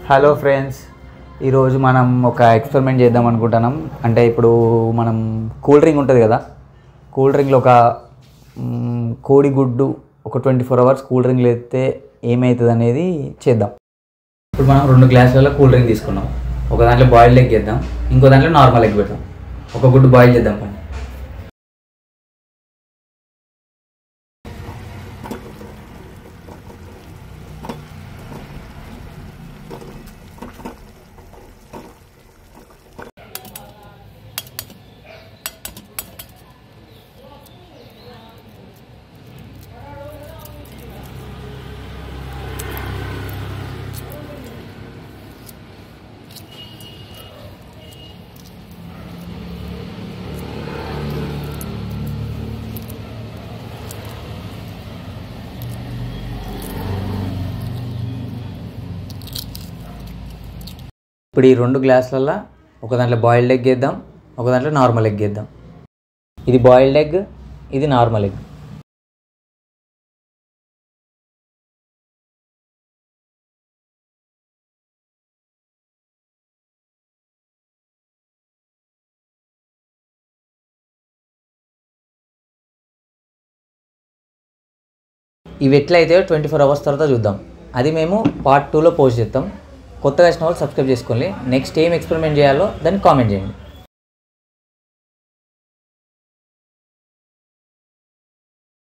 Hello friends, ఈరోజు మనం ఒక ఎక్స్పెరిమెంట్ చేద్దాం అనుకుంటున్నాం. అంటే ఇప్పుడు మనం కూల్ డ్రింక్ ఉంటుంది కదా, కూల్ డ్రింక్లో ఒక కోడిగుడ్డు ఒక 24 hours కూల్ డ్రింక్ లేతే ఏమవుతుంది అనేది చేద్దాం. ఇప్పుడు మనం 2 గ్లాసులలో కూల్ డ్రింక్ తీసుకున్నాం. ఒక దాంట్లో బాయిల్డ్ ఎగ్ వేద్దాం, ఇంకో దాంట్లో నార్మల్ ఎగ్ పెడదాం. ఒక గుడ్డు బాయిల్ చేద్దాం పని. ఇప్పుడు ఈ 2 గ్లాసులలో ఒక దాంట్లో బాయిల్డ్ ఎగ్ వేద్దాం, ఒక దాంట్లో నార్మల్ ఎగ్ వేద్దాం. ఇది బాయిల్డ్ ఎగ్, ఇది నార్మల్ ఎగ్. ఇవి ఎట్లయితే 24 hours తర్వాత చూద్దాం. అది మేము పార్ట్ 2లో పోస్ట్ చేద్దాం. కొత్తగా వచ్చిన వాళ్ళు సబ్స్క్రైబ్ చేసుకోండి. నెక్స్ట్ ఏం ఎక్స్పెరిమెంట్ చేయాలో దాన్ని కామెంట్ చేయండి.